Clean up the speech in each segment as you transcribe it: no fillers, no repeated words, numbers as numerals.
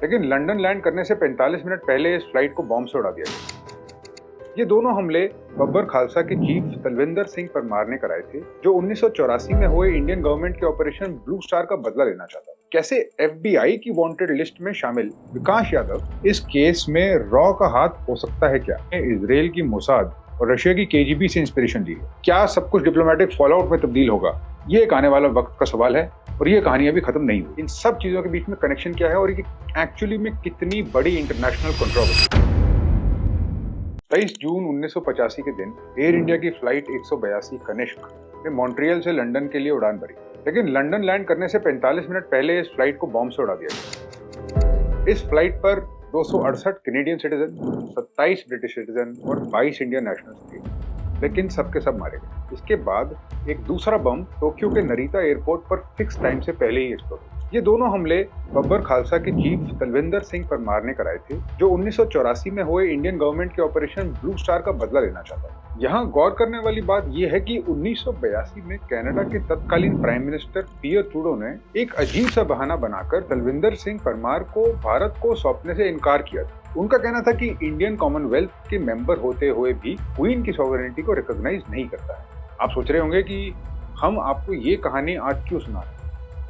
लेकिन London land करने से 45 मिनट पहले इस फ्लाइट को बॉम्ब से उड़ा दिया गया। ये दोनों हमले बब्बर खालसा के चीफ तलविंदर सिंह परमार ने कराए थे, जो 1984 में हुए इंडियन गवर्नमेंट के ऑपरेशन ब्लू स्टार का बदला लेना चाहता था। कैसे एफबीआई की वांटेड लिस्ट में शामिल विकास यादव इस केस में रॉ का हाथ हो सकता है क्या? इजराइल की मोसाद और रशिया की केजीबी से इंस्पिरेशन ली है। क्या सब कुछ डिप्लोमेटिक फॉलोआउट में तब्दील होगा? ये एक आने वाला वक्त का सवाल है और ये कहानी अभी खत्म नहीं हुई। इन सब चीजों के बीच में कनेक्शन क्या है और ये एक्चुअली में कितनी बड़ी इंटरनेशनल कंट्रोवर्सी। 23 जून 1985 के दिन एयर इंडिया की फ्लाइट 182 कनिष्क ने मॉन्ट्रियल से लंदन के लिए उड़ान भरी, लेकिन लंदन लैंड करने से 45 मिनट पहले इस फ्लाइट को बॉम्ब से उड़ा दिया गया। इस फ्लाइट पर 268 कैनेडियन सिटीजन, 27 ब्रिटिश सिटीजन और 22 इंडियन नेशनल्स थे, लेकिन सबके सब मारे गए। इसके बाद एक दूसरा बम टोक्यो के नरीता एयरपोर्ट पर फिक्स टाइम से पहले ही एक्सप्लोड हुआ। ये दोनों हमले बब्बर खालसा के चीफ तलविंदर सिंह परमार ने कराए थे, जो 1984 में हुए इंडियन गवर्नमेंट के ऑपरेशन ब्लू स्टार का बदला लेना चाहता था। यहाँ गौर करने वाली बात यह है कि 1982 में कनाडा के तत्कालीन प्राइम मिनिस्टर पियर ट्रूडो ने एक अजीब सा बहाना बनाकर तलविंदर सिंह परमार को भारत को सौंपने से इनकार किया था। उनका कहना था कि इंडियन कॉमनवेल्थ के मेंबर होते हुए भी क्वीन की सॉवरेनिटी को रिकॉग्नाइज नहीं करता है। आप सोच रहे होंगे कि हम आपको ये कहानी आज क्यों सुना रहे हैं।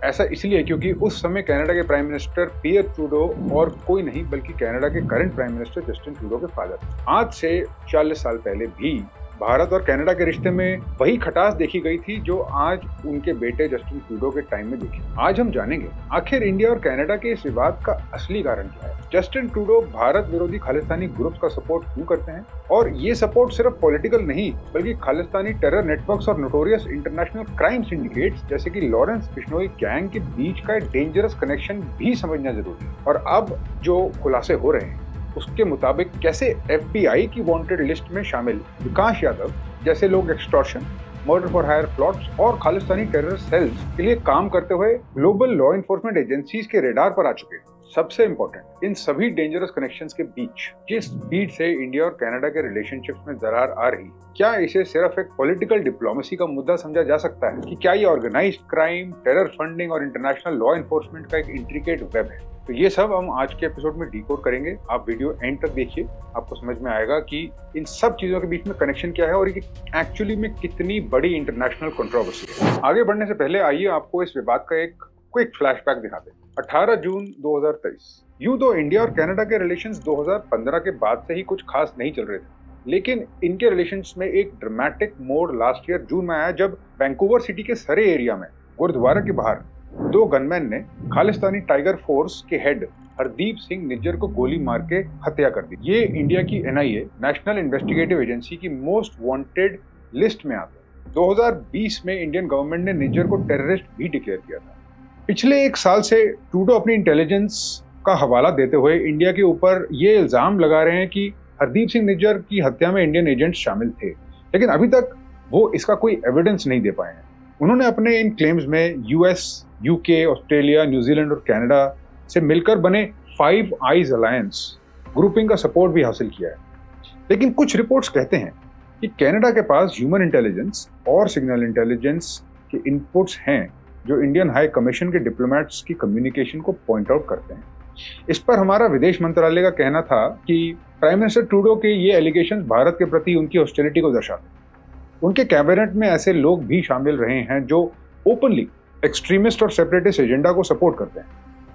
ऐसा इसलिए क्योंकि उस समय कनाडा के प्राइम मिनिस्टर पियर ट्रूडो और कोई नहीं बल्कि कनाडा के current prime minister Justin Trudeau के फादर। आज से 40 साल पहले भी भारत और कनाडा के रिश्ते में वही खटास देखी गई थी जो आज उनके बेटे जस्टिन ट्रूडो के टाइम में देखी। आज हम जानेंगे आखिर इंडिया और कनाडा के इस विवाद का असली कारण क्या है। जस्टिन ट्रूडो भारत विरोधी खालिस्तानी ग्रुप्स का सपोर्ट क्यों करते हैं और ये सपोर्ट सिर्फ पॉलिटिकल नहीं बल्कि खालिस्तानी टेरर नेटवर्क्स और नोटोरियस इंटरनेशनल क्राइम सिंडिकेट्स जैसे कि लॉरेंस बिश्नोई गैंग के बीच का डेंजरस कनेक्शन भी समझना जरूरी है। और अब जो खुलासे हो रहे हैं उसके मुताबिक कैसे एफबीआई की वांटेड लिस्ट में शामिल विकास यादव जैसे लोग extortion, murder for hire plots और खालिस्तानी टेरर सेल्स के लिए काम करते हुए ग्लोबल लॉ एनफोर्समेंट एजेंसीज के रेडार पर आ चुके हैं। सबसे इंपॉर्टेंट, इन सभी डेंजरस कनेक्शंस के बीच जिस स्पीड से इंडिया और कनाडा के रिलेशनशिप्स में दरार आ रही, क्या इसे सिर्फ एक पॉलिटिकल डिप्लोमेसी का मुद्दा समझा जा सकता है कि क्या ये ऑर्गेनाइज्ड क्राइम, टेरर फंडिंग और इंटरनेशनल लॉ एनफोर्समेंट का एक इंट्रिकेट वेब है? तो ये सब हम आज के एपिसोड में डिकोड करेंगे। आप वीडियो एंड तक देखिए, आपको समझ में आएगा कि इन सब चीजों के बीच में कनेक्शन क्या है और ये एक्चुअली में कितनी बड़ी इंटरनेशनल कंट्रोवर्सी है। आगे बढ़ने से पहले आइए आपको इस विवाद का एक क्विक फ्लैशबैक दिखा दें। 18 जून 2023। यूं तो इंडिया और कनाडा के रिलेशंस 2015 के बाद से ही कुछ खास नहीं चल रहे थे, लेकिन इनके रिलेशंस में एक ड्रामेटिक मोड़ लास्ट ईयर जून में आया जब वैंकूवर सिटी के सरे एरिया में गुरुद्वारा के बाहर 2 गनमैन ने खालिस्तानी टाइगर फोर्स के हेड हरदीप सिंह निज्जर को गोली मार के हत्या कर दी। ये इंडिया की एनआईए, नेशनल इन्वेस्टिगेटिव एजेंसी की मोस्ट वांटेड लिस्ट में आता है। 2020 में इंडियन गवर्नमेंट ने निज्जर को टेररिस्ट भी डिक्लेयर किया था। पिछले 1 साल से ट्रूडो अपनी इंटेलिजेंस का हवाला देते हुए इंडिया के ऊपर ये इल्जाम लगा रहे हैं कि हरदीप सिंह निज्जर की हत्या में इंडियन एजेंट्स शामिल थे, लेकिन अभी तक वो इसका कोई एविडेंस नहीं दे पाए हैं। उन्होंने अपने इन क्लेम्स में यूएस, यूके, ऑस्ट्रेलिया, न्यूजीलैंड और कनाडा से मिलकर बने 5 आइज अलायंस ग्रुपिंग का सपोर्ट भी हासिल किया है। लेकिन कुछ रिपोर्ट्स कहते हैं कि कनाडा के पास ह्यूमन इंटेलिजेंस और सिग्नल इंटेलिजेंस के इनपुट्स हैं जो इंडियन हाई कमीशन के डिप्लोमेट्स की कम्युनिकेशन को पॉइंट आउट करते हैं। इस पर हमारा विदेश मंत्रालय का कहना था कि प्राइम मिनिस्टर ट्रूडो के ये एलिगेशंस भारत के प्रति उनकी हॉस्टिलिटी को दर्शाते हैं। उनके कैबिनेट में ऐसे लोग भी शामिल रहे हैं जो ओपनली एक्सट्रीमिस्ट और सेपरेटिस्ट एजेंडा को सपोर्ट करते हैं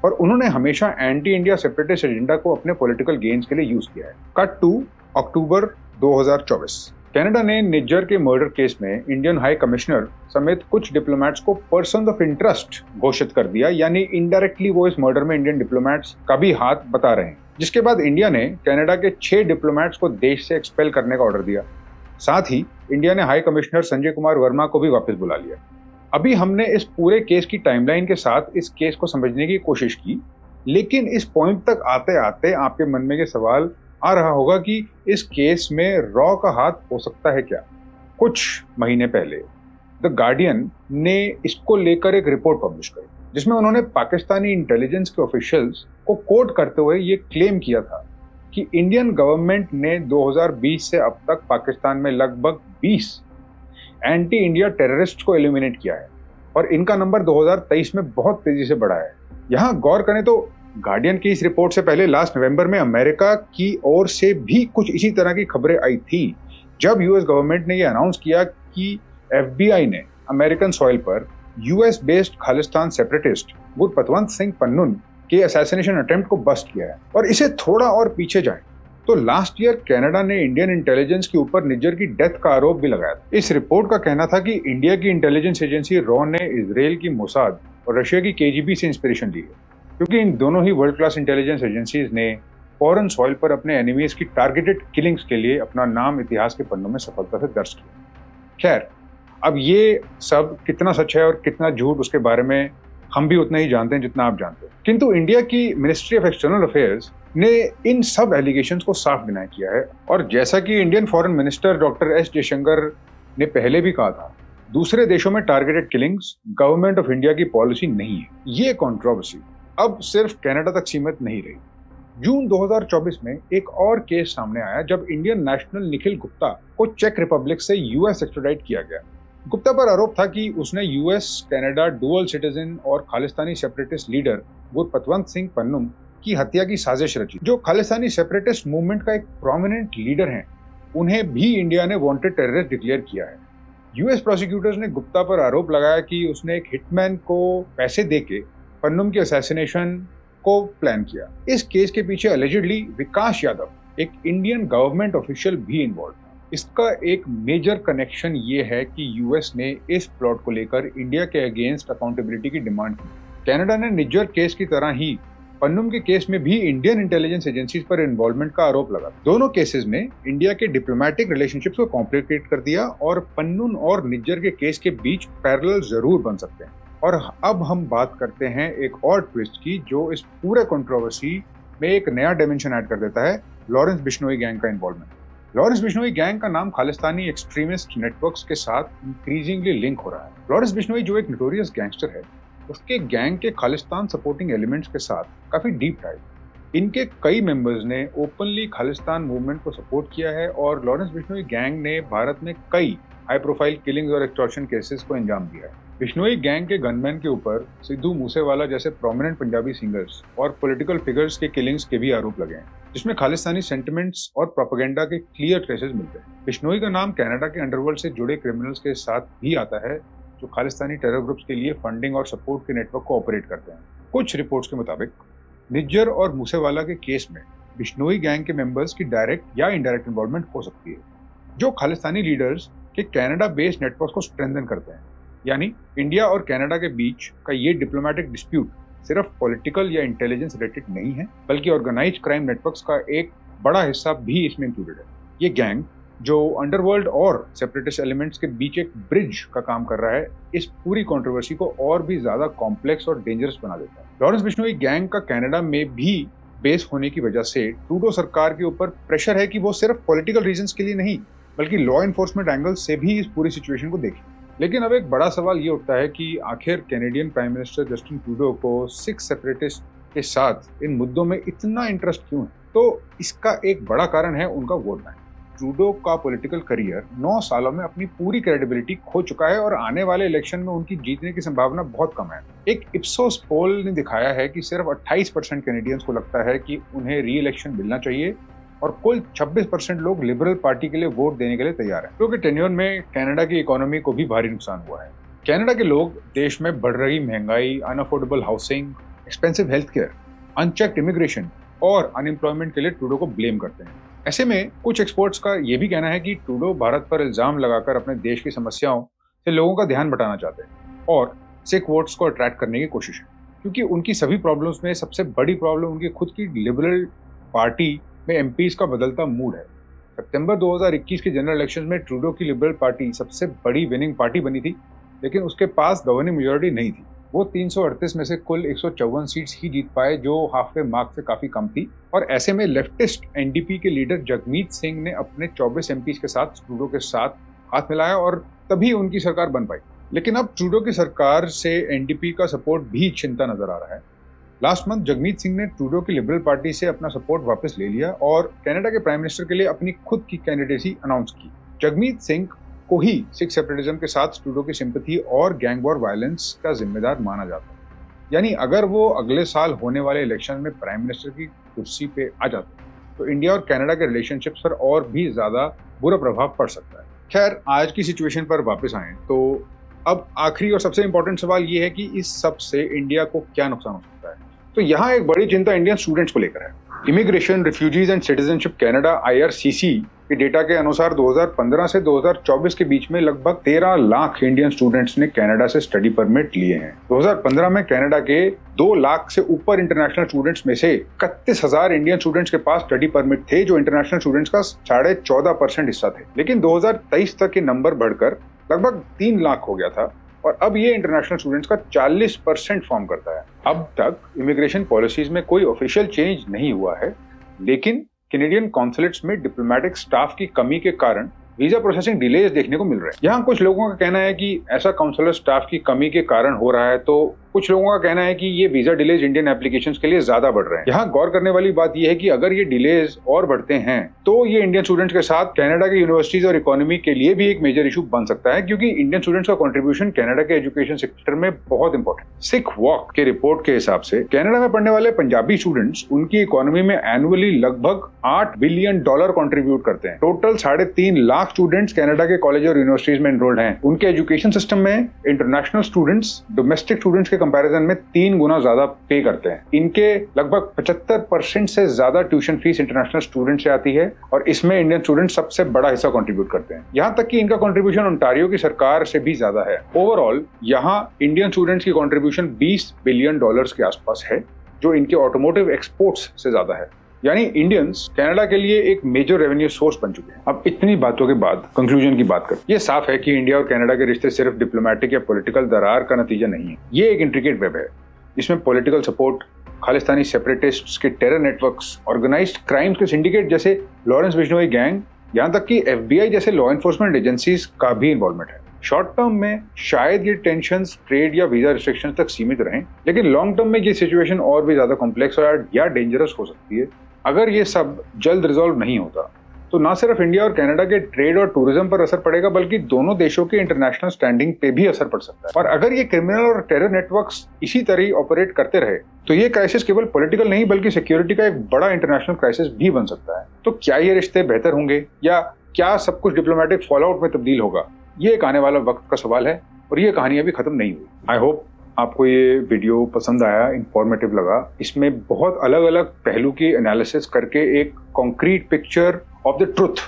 और उन्होंने हमेशा एंटी इंडिया सेपरेटिस्ट एजेंडा को अपने पॉलिटिकल गेन्स के लिए यूज किया है। Cut to October 2024। कनाडा ने निज्जर के मर्डर केस में इंडियन हाई कमिश्नर समेत कुछ डिप्लोमेट्स को पर्सन ऑफ इंटरेस्ट घोषित कर दिया, यानी इनडायरेक्टली वो इस मर्डर में इंडियन डिप्लोमेट्स का भी हाथ बता रहे हैं। जिसके बाद इंडिया ने कनाडा के 6 डिप्लोमेट्स को देश से एक्सपेल करने का ऑर्डर दिया। साथ ही इंडिया ने हाई कमिश्नर संजय कुमार वर्मा को भी वापस बुला लिया। अभी हमने इस पूरे केस की टाइमलाइन के साथ इस केस को समझने की कोशिश की, लेकिन इस पॉइंट तक आते आते आपके मन में ये सवाल आ रहा होगा कि इस केस में रॉ का हाथ हो सकता है क्या? कुछ महीने पहले द गार्डियन ने इसको लेकर एक रिपोर्ट पब्लिश करी जिसमें उन्होंने पाकिस्तानी इंटेलिजेंस के ऑफिशियल्स को कोट करते हुए ये क्लेम किया था कि इंडियन गवर्नमेंट ने 2020 से अब तक पाकिस्तान में लगभग 20 एंटी इंडिया टेररिस्ट को एलिमिनेट किया है और इनका नंबर 2023 में बहुत तेजी से बढ़ा है। यहाँ गौर करें तो गार्डियन की इस रिपोर्ट से पहले लास्ट नवंबर में अमेरिका की ओर से भी कुछ इसी तरह की खबरें आई थी, जब यूएस गवर्नमेंट ने यह अनाउंस किया कि एफबीआई ने अमेरिकन सॉइल पर US based Khalistan separatist Gurpatwant Singh Pannun के असैसिनेशन अटेम्प्ट को बस्ट किया है। और इसे थोड़ा और पीछे जाएं तो लास्ट ईयर कनाडा ने इंडियन इंटेलिजेंस के ऊपर निज्जर की डेथ का आरोप भी लगाया था। इस रिपोर्ट का कहना था कि इंडिया की इंटेलिजेंस एजेंसी रॉ ने इजराइल की मोसाद और रशिया की केजीबी से इंस्पिरेशन ली है, क्योंकि इन दोनों ही वर्ल्ड क्लास इंटेलिजेंस एजेंसीज ने फॉरेन सॉइल पर अपने एनिमीज की टारगेटेड किलिंग्स के लिए अपना नाम इतिहास के पन्नों में सफलता से दर्ज किया। खैर, अब ये सब कितना सच है और कितना झूठ, उसके बारे में हम भी उतना ही जानते हैं जितना आप जानते हैं। किंतु इंडिया की मिनिस्ट्री ऑफ एक्सटर्नल अफेयर्स ने इन सब एलिगेशंस को साफ डिनाई किया है, और जैसा कि Indian foreign minister doctor S Jaishankar ने पहले भी कहा था, दूसरे देशों में targeted killings government of India की पॉलिसी नहीं है। ये कंट्रोवर्सी अब सिर्फ कनाडा तक सीमित नहीं रही। जून 2024 में एक और केस सामने आया जब इंडियन नेशनल निखिल गुप्ता को चेक रिपब्लिक से यूएस एक्स्ट्राडाइट किया गया। गुप्ता पर आरोप था कि उसने यूएस कनाडा डुअल सिटीजन और खालिस्तानी सेपरेटिस्ट लीडर गुरपतवंत सिंह पन्नून की हत्या की साजिश रची, जो खालिस्तानी सेपरेटिस्ट मूवमेंट का एक प्रोमिनेंट लीडर है। उन्हें भी इंडिया ने वांटेड टेररिस्ट डिक्लेयर किया है। यूएस प्रोसिक्यूटर्स ने गुप्ता पर आरोप लगाया कि उसने एक हिटमैन को पैसे देके पन्नून के असैसिनेशन को प्लान किया। इस केस के पीछे अलेजिडली विकास यादव, एक इंडियन गवर्नमेंट ऑफिशियल, भी इन्वॉल्व था। इसका एक मेजर कनेक्शन ये है कि यूएस ने इस प्लॉट को लेकर इंडिया के अगेंस्ट अकाउंटेबिलिटी की डिमांड की। कनाडा ने निज्जर केस की तरह ही पन्नून के केस में भी इंडियन इंटेलिजेंस एजेंसीज पर इन्वॉल्वमेंट का आरोप लगा। दोनों केसेस ने इंडिया के डिप्लोमेटिक रिलेशनशिप्स को कॉम्प्लिकेट कर दिया, और पन्नून और निज्जर के केस के बीच पैरेलल जरूर बन सकते हैं। और अब हम बात करते हैं एक और ट्विस्ट की, जो इस पूरे कंट्रोवर्सी में एक नया डायमेंशन ऐड कर देता है, लॉरेंस बिश्नोई गैंग का इन्वॉल्वमेंट। लॉरेंस बिश्नोई गैंग का नाम खालिस्तानी एक्सट्रीमिस्ट नेटवर्क्स के साथ इंक्रीजिंगली लिंक हो रहा है। लॉरेंस बिश्नोई, जो एक नोटोरियस गैंगस्टर है, उसके गैंग के खालिस्तान सपोर्टिंग एलिमेंट्स के साथ काफी डीप टाइप। इनके कई मेंबर्स ने ओपनली खालिस्तान मूवमेंट को सपोर्ट किया है, और लॉरेंस बिश्नोई गैंग ने भारत में कई हाई प्रोफाइल किलिंग्स और एक्सटॉर्शन केसेस को अंजाम दिया है। बिश्नोई गैंग के गनमैन के ऊपर सिद्धू मूसेवाला जैसे प्रोमिनेंट पंजाबी सिंगर्स और पॉलिटिकल फिगर्स के किलिंग्स के भी आरोप लगे हैं, जिसमें खालिस्तानी सेंटिमेंट्स और प्रोपेगेंडा के क्लियर ट्रेसेस मिलते हैं। बिश्नोई का नाम कनाडा के अंडरवर्ल्ड से जुड़े क्रिमिनल्स के साथ भी आता है, जो खालिस्तानी टेरर ग्रुप्स के लिए फंडिंग और सपोर्ट के नेटवर्क को ऑपरेट करते हैं। कुछ रिपोर्ट्स के मुताबिक निज्जर और मूसेवाला के केस में बिश्नोई गैंग के मेंबर्स की डायरेक्ट या इनडायरेक्ट इन्वॉल्वमेंट हो सकती है, जो खालिस्तानी लीडर्स के कनाडा बेस्ड नेटवर्क को स्ट्रेंथन करते हैं। यानी इंडिया और कनाडा के बीच का ये डिप्लोमेटिक डिस्प्यूट सिर्फ पॉलिटिकल या इंटेलिजेंस रिलेटेड नहीं है, बल्कि ऑर्गेनाइज्ड क्राइम नेटवर्क्स का एक बड़ा हिस्सा भी इसमें इंक्लूडेड है। ये गैंग, जो अंडरवर्ल्ड और सेपरेटिस्ट एलिमेंट्स के बीच एक ब्रिज का काम कर रहा है, इस पूरी कंट्रोवर्सी को और भी ज्यादा कॉम्प्लेक्स और डेंजरस बना देता है। लॉरेंस बिश्नोई गैंग का कनाडा में भी बेस होने की वजह से ट्रूडो सरकार के ऊपर प्रेशर है कि वो सिर्फ पॉलिटिकल रीजंस के लिए नहीं, बल्कि लॉ एनफोर्समेंट एंगल से भी इस पूरी सिचुएशन को देखें। लेकिन अब एक बड़ा सवाल ये उठता है कि आखिर Canadian prime minister Justin Trudeau को सिख सेपरेटिस्ट के साथ इन मुद्दों में इतना इंटरेस्ट क्यों है? तो इसका एक बड़ा कारण है उनका वोट बैंक। ट्रूडो का पॉलिटिकल करियर 9 सालों में अपनी पूरी क्रेडिबिलिटी खो चुका है, और आने वाले इलेक्शन में उनकी जीतने की संभावना बहुत कम है। एक इप्सोस पोल ने दिखाया है कि सिर्फ 28% कैनेडियंस को लगता है कि उन्हें री इलेक्शन मिलना चाहिए, और कुल 26% लोग लिबरल पार्टी के लिए वोट देने के लिए तैयार हैं, क्योंकि टेन्योर में कनाडा की इकोनॉमी को भी भारी नुकसान हुआ है। कनाडा के लोग देश में बढ़ रही महंगाई, unaffordable housing, expensive health care, unchecked immigration और अनएम्प्लॉयमेंट के लिए ट्रूडो को ब्लेम करते हैं। ऐसे में कुछ एक्सपर्ट्स का यह भी कहना है कि ट्रूडो भारत पर इल्जाम लगाकर अपने देश की समस्याओं से लोगों का ध्यान बटाना चाहते हैं और सिख वोट्स को अट्रैक्ट करने की कोशिश है, क्योंकि उनकी सभी प्रॉब्लम्स में सबसे बड़ी प्रॉब्लम उनकी खुद की लिबरल पार्टी में एमपीज का बदलता मूड है। सितंबर 2021 के जनरल इलेक्शंस में ट्रूडो की लिबरल पार्टी सबसे बड़ी विनिंग पार्टी बनी थी, लेकिन उसके पास गवर्निंग मेजॉरिटी नहीं थी। वो 338 में से कुल 154 सीट्स ही जीत पाए, जो हाफ वे मार्क से काफी कम थी। और ऐसे में लेफ्टिस्ट एनडीपी के लीडर जगमीत सिंह ने अपने 24 एमपीज के साथ ट्रूडो के साथ हाथ मिलाया, और तभी उनकी सरकार बन पाई। लेकिन अब ट्रूडो की सरकार से एनडीपी का सपोर्ट भी छिनता नजर आ रहा है। लास्ट मंथ जगमीत सिंह ने ट्रूडो की लिबरल पार्टी से अपना सपोर्ट वापस ले लिया और कनाडा के प्राइम मिनिस्टर के लिए अपनी खुद की कैंडिडेसी अनाउंस की। जगमीत सिंह को ही सिख सेपरेटिज्म के साथ ट्रूडो की सिंपैथी और गैंग वॉर वायलेंस का जिम्मेदार माना जाता है। यानी अगर वो अगले साल होने वाले इलेक्शन में प्राइम मिनिस्टर की कुर्सी पे आ जाते तो इंडिया और कनाडा के रिलेशनशिप्स पर और भी ज्यादा बुरा प्रभाव पड़ सकता है। खैर, आज की सिचुएशन पर वापस आएं तो अब आखिरी और सबसे इंपॉर्टेंट सवाल ये है कि इस सब से इंडिया को क्या नुकसान हो सकता है। तो यहाँ एक बड़ी चिंता इंडियन स्टूडेंट्स को लेकर है। Immigration, refugees and citizenship Canada IRCC के डेटा के अनुसार 2015 से 2024 के बीच में लगभग 13 लाख इंडियन स्टूडेंट्स ने कनाडा से स्टडी परमिट लिए हैं। 2015 में कनाडा के 2 लाख से ऊपर इंटरनेशनल स्टूडेंट्स में से 31,000 इंडियन स्टूडेंट्स के पास स्टडी परमिट थे, जो इंटरनेशनल स्टूडेंट्स का 14.5% हिस्सा थे। लेकिन 2023 तक के नंबर बढ़कर लगभग 3 लाख हो गया था और अब ये इंटरनेशनल स्टूडेंट्स का 40% फॉर्म करता है। अब तक इमिग्रेशन पॉलिसीज में कोई ऑफिशियल चेंज नहीं हुआ है, लेकिन कैनेडियन कॉन्सुलेट्स में डिप्लोमेटिक स्टाफ की कमी के कारण वीजा प्रोसेसिंग डिलेज देखने को मिल रहे हैं। यहाँ कुछ लोगों का कहना है कि ऐसा काउंसलर स्टाफ की कमी के कारण हो रहा है, तो कुछ लोगों का कहना है कि ये वीजा डिलेज इंडियन एप्लीकेशंस के लिए ज्यादा बढ़ रहे हैं। यहाँ गौर करने वाली बात यह है कि अगर ये डिलेज और बढ़ते हैं तो ये इंडियन स्टूडेंट्स के साथ कनाडा के यूनिवर्सिटीज और इकोनॉमी के लिए भी एक मेजर इशू बन सकता है, क्योंकि इंडियन स्टूडेंट्स का कंट्रीब्यूशन कनाडा के एजुकेशन सेक्टर में बहुत इंपॉर्टेंट। सिख वॉक के रिपोर्ट के हिसाब से कनाडा में पढ़ने वाले पंजाबी स्टूडेंट्स उनकी इकोनॉमी में एनुअली लगभग $8 बिलियन कंट्रीब्यूट करते हैं। टोटल 3.5 लाख स्टूडेंट्स कनाडा के कॉलेज और यूनिवर्सिटीज में एनरोल्ड हैं। उनके एजुकेशन सिस्टम में इंटरनेशनल स्टूडेंट्स डोमेस्टिक स्टूडेंट्स के कंपैरिजन में 3 गुना ज्यादा पे करते हैं। इनके लगभग 75% से ज्यादा ट्यूशन फीस इंटरनेशनल स्टूडेंट से आती है और इसमें इंडियन स्टूडेंट सबसे बड़ा हिस्सा कंट्रीब्यूट करते हैं। यहाँ तक कि इनका कंट्रीब्यूशन ओंटारियो की सरकार से भी ज्यादा है। ओवरऑल यहाँ इंडियन स्टूडेंट्स की कंट्रीब्यूशन $20 बिलियन के आसपास है, जो इनके ऑटोमोटिव एक्सपोर्ट्स से ज्यादा है। यानी इंडियंस कनाडा के लिए एक मेजर रेवेन्यू सोर्स बन चुके हैं। अब इतनी बातों के बाद कंक्लूजन की बात करें, ये साफ है कि इंडिया और कनाडा के रिश्ते सिर्फ डिप्लोमेटिक या पॉलिटिकल दरार का नतीजा नहीं है। ये एक इंट्रिकेट वेब है। इसमें पॉलिटिकल सपोर्ट, खालिस्तानी सेपरेटिस्ट्स के टेरर नेटवर्क्स, ऑर्गेनाइज्ड क्राइम्स के सिंडिकेट जैसे लॉरेंस बिश्नोई गैंग, यहाँ तक कि FBI जैसे लॉ एनफोर्समेंट एजेंसीज का भी इन्वॉल्वमेंट है। शॉर्ट टर्म में शायद ये टेंशंस ट्रेड या वीजा रिस्ट्रिक्शंस तक सीमित रहें, लेकिन लॉन्ग टर्म में ये सिचुएशन और भी ज्यादा कॉम्प्लेक्स या डेंजरस हो सकती है। अगर ये सब जल्द रिजॉल्व नहीं होता तो ना सिर्फ इंडिया और कनाडा के ट्रेड और टूरिज्म पर असर पड़ेगा, बल्कि दोनों देशों के इंटरनेशनल स्टैंडिंग पे भी असर पड़ सकता है। और अगर ये क्रिमिनल और टेरर नेटवर्क्स इसी तरह ऑपरेट करते रहे तो ये क्राइसिस केवल पॉलिटिकल नहीं बल्कि सिक्योरिटी का एक बड़ा इंटरनेशनल क्राइसिस भी बन सकता है। तो क्या ये रिश्ते बेहतर होंगे या क्या सब कुछ डिप्लोमेटिक फॉलोआउट में तब्दील होगा, ये एक आने वाला वक्त का सवाल है और ये कहानी अभी खत्म नहीं हुई। आई होप आपको ये वीडियो पसंद आया, इंफॉर्मेटिव लगा। इसमें बहुत अलग अलग पहलू की एनालिसिस करके एक concrete picture of the truth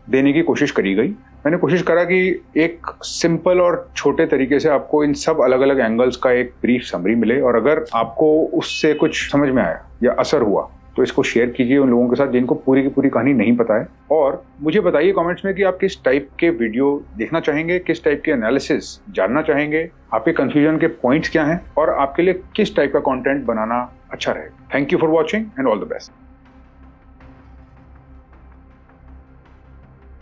देने की कोशिश करी गई। मैंने कोशिश करा कि एक सिंपल और छोटे तरीके से आपको इन सब अलग अलग एंगल्स का एक ब्रीफ समरी मिले, और अगर आपको उससे कुछ समझ में आया या असर हुआ तो इसको शेयर कीजिए उन लोगों के साथ जिनको पूरी की पूरी कहानी नहीं पता है। और मुझे बताइए कमेंट्स में कि आप किस टाइप के वीडियो देखना चाहेंगे, किस टाइप के एनालिसिस जानना चाहेंगे, आपके कंफ्यूजन के पॉइंट्स क्या हैं और आपके लिए किस टाइप का कंटेंट बनाना अच्छा रहेगा। Thank you for watching and all the best.